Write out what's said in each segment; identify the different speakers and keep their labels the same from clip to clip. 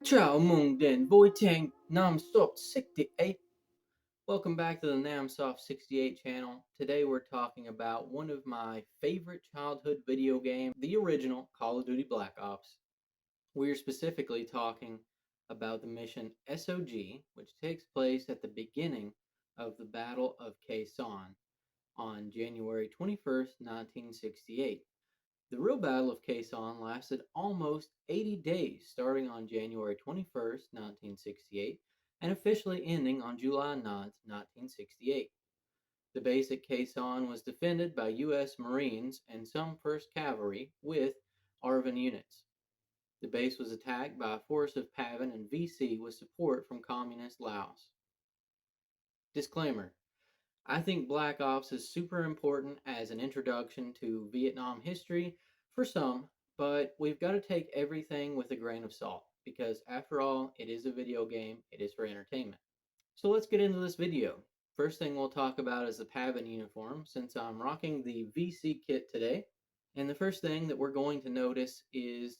Speaker 1: Chào mừng đến với trang Namsoft 68. Welcome back to the Namsoft 68 channel. Today we're talking about one of my favorite childhood video games, the original Call of Duty Black Ops. We're specifically talking about the mission SOG, which takes place at the beginning of the Battle of Khe Sanh on January 21st, 1968. The real Battle of Khe Sanh lasted almost 80 days, starting on January 21st, 1968, and officially ending on July 9th, 1968. The base at Khe Sanh was defended by U.S. Marines and some 1st Cavalry with ARVN units. The base was attacked by a force of PAVN and VC with support from Communist Laos. Disclaimer: I think Black Ops is super important as an introduction to Vietnam history for some, but we've got to take everything with a grain of salt because, after all, it is a video game, it is for entertainment. So let's get into this video. First thing we'll talk about is the PAVN uniform, since I'm rocking the VC kit today. And the first thing that we're going to notice is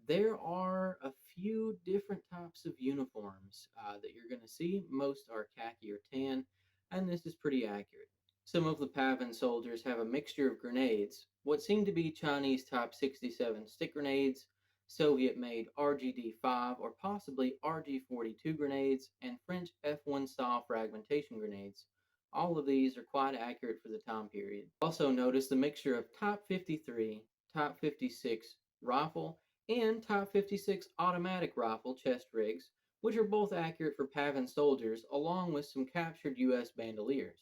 Speaker 1: there are a few different types of uniforms that you're going to see. Most are khaki or tan, and this is pretty accurate. Some of the PAVN soldiers have a mixture of grenades, what seem to be Chinese Type 67 stick grenades, Soviet made RGD-5 or possibly RG-42 grenades, and French F1 style fragmentation grenades. All of these are quite accurate for the time period. Also notice the mixture of Type 53, Type 56 rifle, and Type 56 automatic rifle chest rigs, which are both accurate for PAVN soldiers, along with some captured U.S. bandoliers.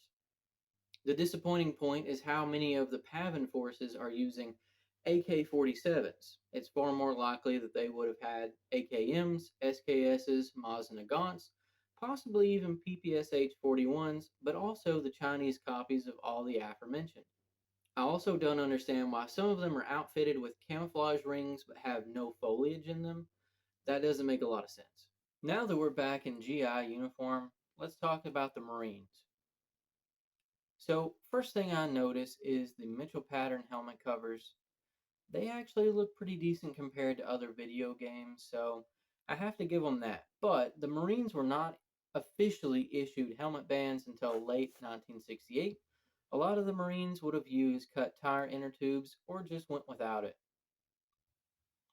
Speaker 1: The disappointing point is how many of the PAVN forces are using AK-47s. It's far more likely that they would have had AKMs, SKSs, Maz Nagants, possibly even PPSH-41s, but also the Chinese copies of all the aforementioned. I also don't understand why some of them are outfitted with camouflage rings but have no foliage in them. That doesn't make a lot of sense. Now that we're back in GI uniform, let's talk about the Marines. So, first thing I notice is the Mitchell pattern helmet covers. They actually look pretty decent compared to other video games, so I have to give them that. But the Marines were not officially issued helmet bands until late 1968. A lot of the Marines would have used cut tire inner tubes or just went without it.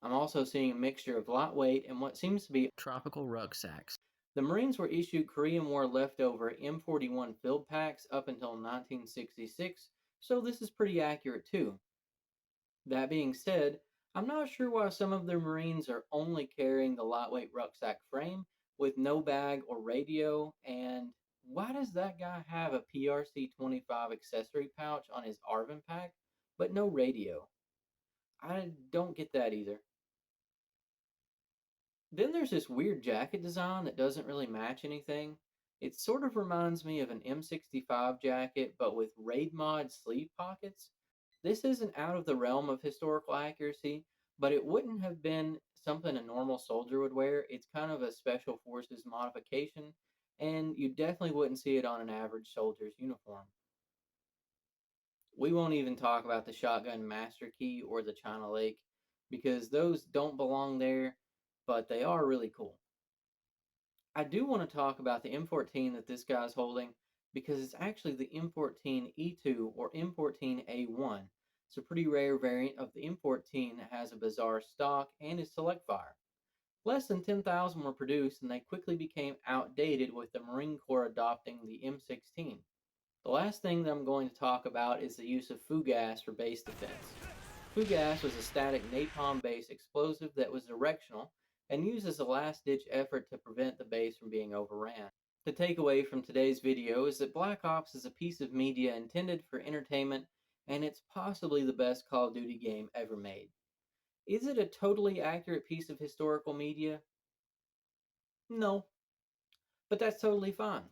Speaker 1: I'm also seeing a mixture of lightweight and what seems to be tropical rucksacks. The Marines were issued Korean War leftover M41 field packs up until 1966, so this is pretty accurate too. That being said, I'm not sure why some of the Marines are only carrying the lightweight rucksack frame with no bag or radio, and why does that guy have a PRC-25 accessory pouch on his ARVN pack, but no radio? I don't get that either. Then there's this weird jacket design that doesn't really match anything. It sort of reminds me of an M65 jacket, but with raid mod sleeve pockets. This isn't out of the realm of historical accuracy, but it wouldn't have been something a normal soldier would wear. It's kind of a special forces modification, and you definitely wouldn't see it on an average soldier's uniform. We won't even talk about the shotgun master key or the China Lake because those don't belong there, but they are really cool. I do want to talk about the M14 that this guy's holding because it's actually the M14E2 or M14A1. It's a pretty rare variant of the M14 that has a bizarre stock and is select fire. Less than 10,000 were produced and they quickly became outdated with the Marine Corps adopting the M16. The last thing that I'm going to talk about is the use of FUGAS for base defense. FUGAS was a static napalm-based explosive that was directional and used as a last-ditch effort to prevent the base from being overran. The takeaway from today's video is that Black Ops is a piece of media intended for entertainment, and it's possibly the best Call of Duty game ever made. Is it a totally accurate piece of historical media? No, but that's totally fine.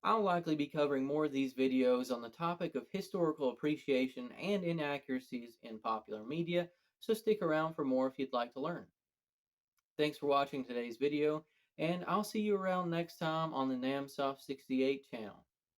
Speaker 1: I'll likely be covering more of these videos on the topic of historical appreciation and inaccuracies in popular media, so stick around for more if you'd like to learn. Thanks for watching today's video, and I'll see you around next time on the Namsoft 68 channel.